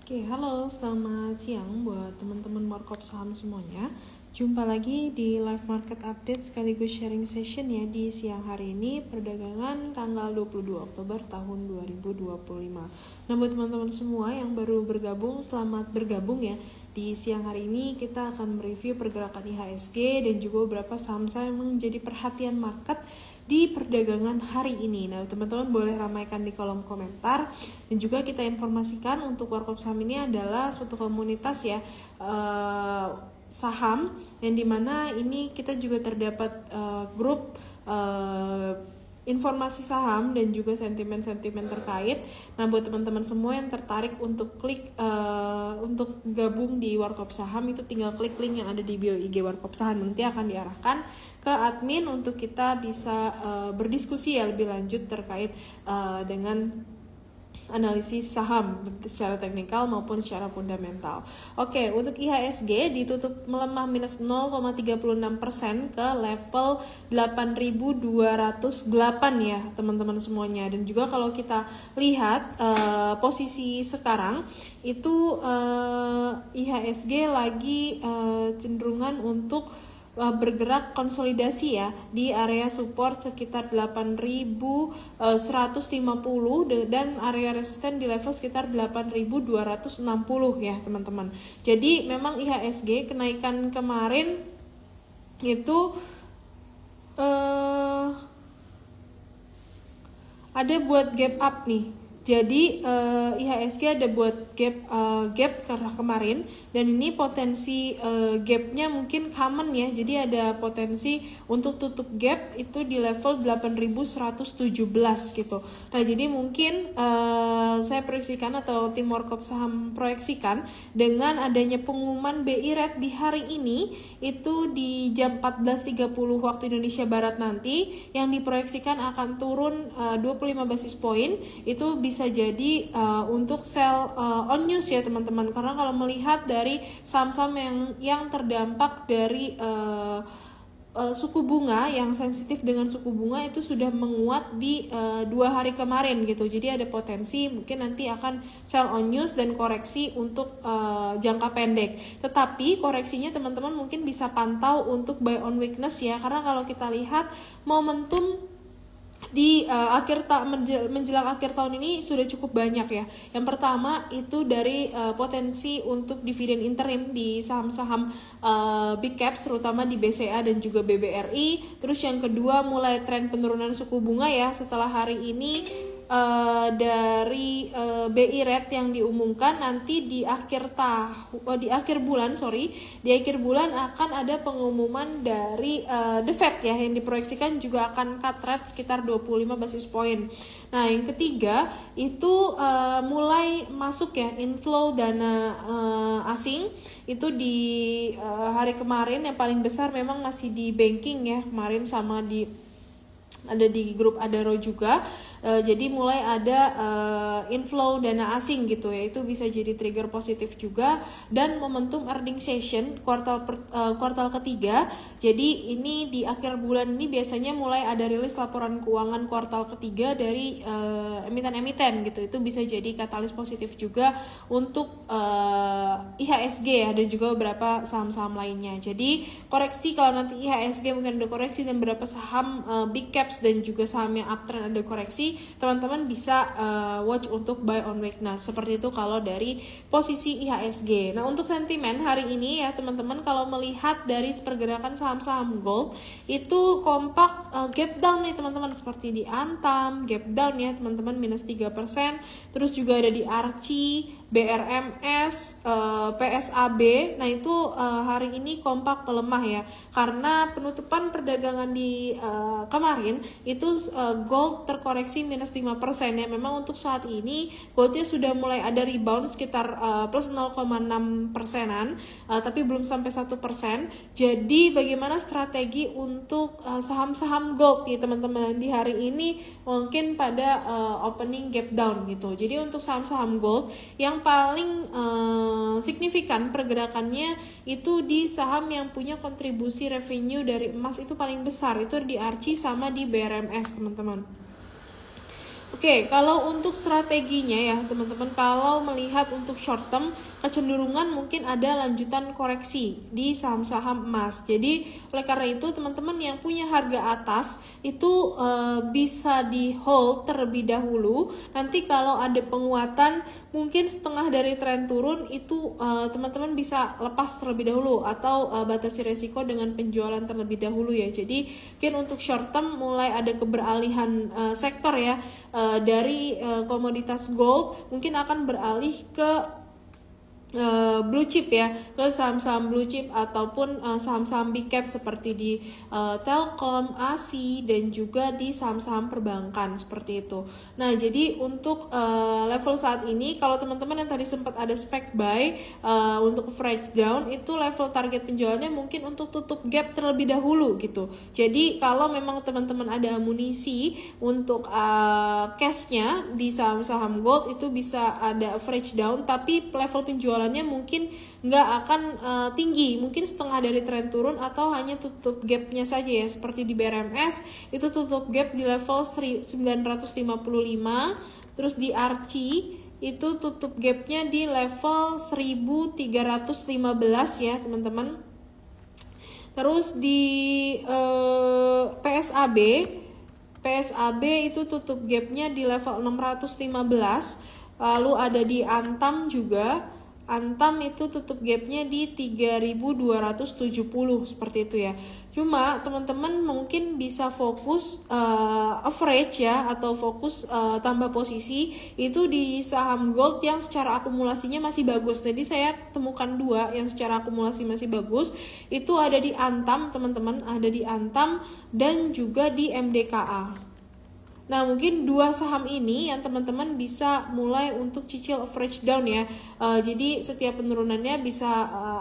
Oke, halo, selamat siang buat teman-teman markup saham semuanya. Jumpa lagi di live market update sekaligus sharing session ya di siang hari ini, perdagangan tanggal 22 Oktober tahun 2025. Nah, buat teman-teman semua yang baru bergabung, selamat bergabung ya. Di siang hari ini kita akan mereview pergerakan IHSG dan juga beberapa saham-saham yang menjadi perhatian market di perdagangan hari ini. Nah, teman-teman boleh ramaikan di kolom komentar, dan juga kita informasikan untuk Warkop Saham ini adalah suatu komunitas ya saham yang dimana ini kita juga terdapat grup informasi saham dan juga sentimen-sentimen terkait. Nah, buat teman-teman semua yang tertarik untuk klik untuk gabung di Warkop Saham, itu tinggal klik link yang ada di bio IG Warkop Saham, nanti akan diarahkan ke admin untuk kita bisa berdiskusi ya lebih lanjut terkait dengan analisis saham secara teknikal maupun secara fundamental. Oke, untuk IHSG ditutup melemah minus 0,36% ke level 8.208 ya teman-teman semuanya. Dan juga kalau kita lihat posisi sekarang itu IHSG lagi cenderungan untuk bergerak konsolidasi ya di area support sekitar 8.150 dan area resisten di level sekitar 8.260 ya teman-teman. Jadi memang IHSG kenaikan kemarin itu ada buat gap up nih. Jadi IHSG ada buat gap karena kemarin, dan ini potensi gapnya mungkin common ya. Jadi ada potensi untuk tutup gap itu di level 8.117 gitu. Nah, jadi mungkin saya proyeksikan atau tim Warkop Saham proyeksikan dengan adanya pengumuman BI Rate di hari ini itu di jam 14.30 waktu Indonesia Barat nanti, yang diproyeksikan akan turun 25 basis point, itu bisa jadi untuk sell on news ya teman-teman, karena kalau melihat dari saham-saham yang terdampak dari suku bunga yang sensitif dengan suku bunga itu sudah menguat di 2 hari kemarin gitu. Jadi ada potensi mungkin nanti akan sell on news dan koreksi untuk jangka pendek. Tetapi koreksinya teman-teman mungkin bisa pantau untuk buy on weakness ya, karena kalau kita lihat momentum di menjelang akhir tahun ini sudah cukup banyak ya. Yang pertama itu dari potensi untuk dividen interim di saham-saham big caps terutama di BCA dan juga BBRI. Terus yang kedua mulai tren penurunan suku bunga ya setelah hari ini dari BI Rate yang diumumkan nanti di akhir bulan akan ada pengumuman dari The Fed ya, yang diproyeksikan juga akan cut rate sekitar 25 basis point. Nah, yang ketiga itu mulai masuk ya inflow dana asing itu di hari kemarin yang paling besar memang masih di banking ya kemarin, sama ada di grup Adaro juga. Jadi mulai ada inflow dana asing gitu ya, itu bisa jadi trigger positif juga. Dan momentum earning session kuartal ketiga, jadi ini di akhir bulan ini biasanya mulai ada rilis laporan keuangan kuartal ketiga dari emiten-emiten gitu, itu bisa jadi katalis positif juga untuk IHSG ya, dan juga beberapa saham-saham lainnya. Jadi koreksi kalau nanti IHSG mungkin ada koreksi, dan beberapa saham big caps dan juga saham yang uptrend ada koreksi, teman-teman bisa watch untuk buy on weakness. Seperti itu kalau dari posisi IHSG. Nah, untuk sentimen hari ini ya teman-teman, kalau melihat dari pergerakan saham-saham gold itu kompak gap down nih teman-teman, seperti di Antam gap down ya teman-teman minus 3%. Terus juga ada di Archie, BRMS, PSAB. Nah, itu hari ini kompak melemah ya, karena penutupan perdagangan di kemarin itu gold terkoreksi minus 5% ya. Memang untuk saat ini goldnya sudah mulai ada rebound sekitar plus 0,6%-an, tapi belum sampai 1%. Jadi bagaimana strategi untuk saham-saham gold ya teman-teman di hari ini, mungkin pada opening gap down gitu. Jadi untuk saham-saham gold yang paling signifikan pergerakannya itu di saham yang punya kontribusi revenue dari emas itu paling besar, itu di Archie sama di BRMS teman-teman. Oke, kalau untuk strateginya ya teman-teman, kalau melihat untuk short term, kecenderungan mungkin ada lanjutan koreksi di saham-saham emas. Jadi oleh karena itu teman-teman yang punya harga atas itu bisa di hold terlebih dahulu. Nanti kalau ada penguatan mungkin setengah dari tren turun itu teman-teman bisa lepas terlebih dahulu atau batasi resiko dengan penjualan terlebih dahulu ya. Jadi mungkin untuk short term mulai ada keberalihan sektor ya, dari komoditas gold mungkin akan beralih ke blue chip ya, ke saham-saham blue chip ataupun saham-saham big cap seperti di Telkom, ASI dan juga di saham-saham perbankan seperti itu. Nah, jadi untuk level saat ini kalau teman-teman yang tadi sempat ada spec buy untuk average down itu level target penjualannya mungkin untuk tutup gap terlebih dahulu gitu. Jadi kalau memang teman-teman ada amunisi untuk cashnya di saham-saham gold itu bisa ada average down, tapi level penjualannya mungkin nggak akan tinggi, mungkin setengah dari tren turun atau hanya tutup gapnya saja ya, seperti di BRMS itu tutup gap di level 955, terus di ARCI itu tutup gapnya di level 1315 ya teman-teman. Terus di PSAB itu tutup gapnya di level 615. Lalu ada di Antam juga. Antam itu tutup gapnya di 3270 seperti itu ya. Cuma teman-teman mungkin bisa fokus average ya, atau fokus tambah posisi itu di saham gold yang secara akumulasinya masih bagus. Jadi saya temukan dua yang secara akumulasi masih bagus, itu ada di Antam teman-teman, ada di Antam dan juga di MDKA. Nah, mungkin dua saham ini yang teman-teman bisa mulai untuk cicil average down ya. Jadi setiap penurunannya bisa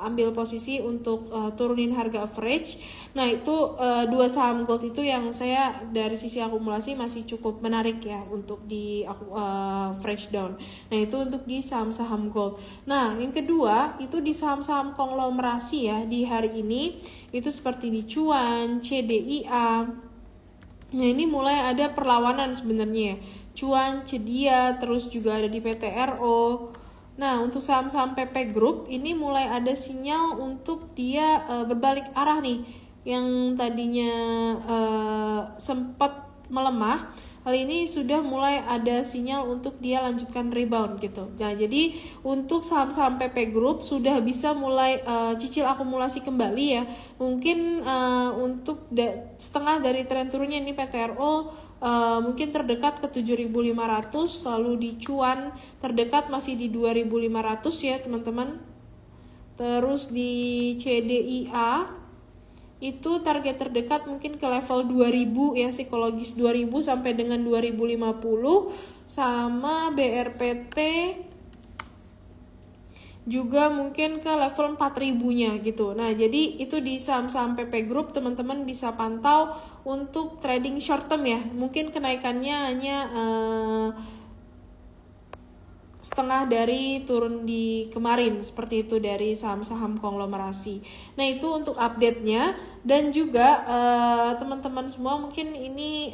ambil posisi untuk turunin harga average. Nah, itu dua saham gold itu yang saya dari sisi akumulasi masih cukup menarik ya untuk di average down. Nah, itu untuk di saham-saham gold. Nah, yang kedua itu di saham-saham konglomerasi ya di hari ini itu seperti di Cuan, CDIA. Nah, ini mulai ada perlawanan sebenarnya. Cuan, Cedia, terus juga ada di PTRO. Nah, untuk saham-saham PP Group ini mulai ada sinyal untuk dia berbalik arah nih. Yang tadinya sempat melemah, hal ini sudah mulai ada sinyal untuk dia lanjutkan rebound gitu. Nah, jadi untuk saham-saham PP Group sudah bisa mulai cicil akumulasi kembali ya. Mungkin untuk setengah dari tren turunnya ini PTRO mungkin terdekat ke 7.500, lalu di Cuan terdekat masih di 2.500 ya teman-teman. Terus di CDIA itu target terdekat mungkin ke level 2000 ya, psikologis 2000 sampai dengan 2050, sama BRPT juga mungkin ke level 4000-nya gitu. Nah, jadi itu di saham-saham PP Group teman-teman bisa pantau untuk trading short term ya. Mungkin kenaikannya hanya setengah dari turun di kemarin seperti itu dari saham-saham konglomerasi. Nah, itu untuk update-nya. Dan juga teman-teman semua mungkin ini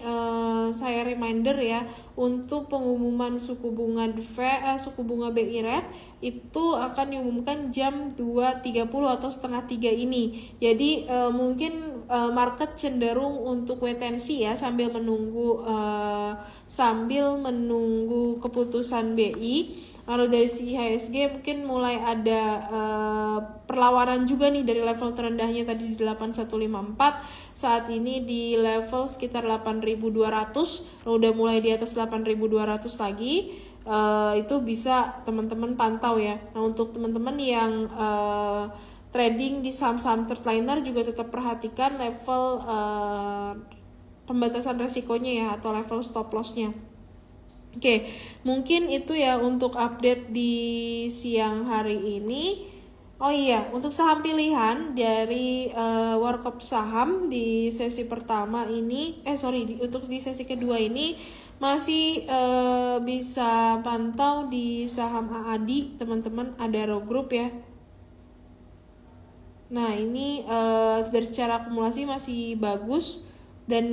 saya reminder ya, untuk pengumuman suku bunga BI rate itu akan diumumkan jam 2.30 atau setengah 3 ini. Jadi mungkin market cenderung untuk wait and see ya, sambil menunggu keputusan BI. Lalu dari segi IHSG mungkin mulai ada perlawanan juga nih dari level terendahnya tadi di 8154, saat ini di level sekitar 8.200, udah mulai di atas 8.200 lagi. Itu bisa teman-teman pantau ya. Nah, untuk teman-teman yang trading di saham-saham third-liner juga tetap perhatikan level pembatasan resikonya ya, atau level stop loss-nya. Oke, mungkin itu ya untuk update di siang hari ini. Oh iya, untuk saham pilihan dari Warkop Saham di sesi pertama ini, untuk di sesi kedua ini masih bisa pantau di saham AADI, teman-teman, Adaro Group ya. Nah, ini dari secara akumulasi masih bagus, dan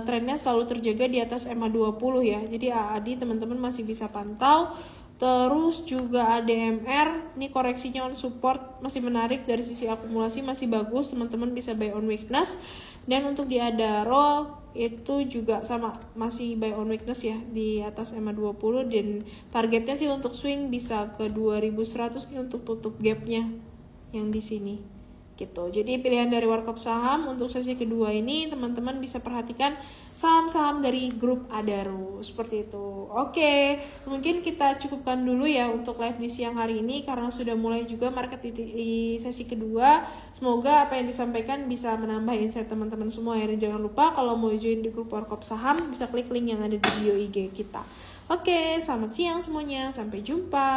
trennya selalu terjaga di atas MA20 ya. Jadi AAD teman-teman masih bisa pantau. Terus juga ADMR, ini koreksinya on support masih menarik, dari sisi akumulasi masih bagus, teman-teman bisa buy on weakness. Dan untuk di Adaro itu juga sama, masih buy on weakness ya di atas MA20, dan targetnya sih untuk swing bisa ke 2100 nih untuk tutup gapnya yang di sini gitu. Jadi pilihan dari Warkop Saham untuk sesi kedua ini teman-teman bisa perhatikan saham-saham dari grup Adaro seperti itu. Oke, mungkin kita cukupkan dulu ya untuk live di siang hari ini karena sudah mulai juga market di sesi kedua. Semoga apa yang disampaikan bisa menambah insight teman-teman semua ya. Dan jangan lupa kalau mau join di grup Warkop Saham bisa klik link yang ada di bio IG kita. Oke, selamat siang semuanya, sampai jumpa.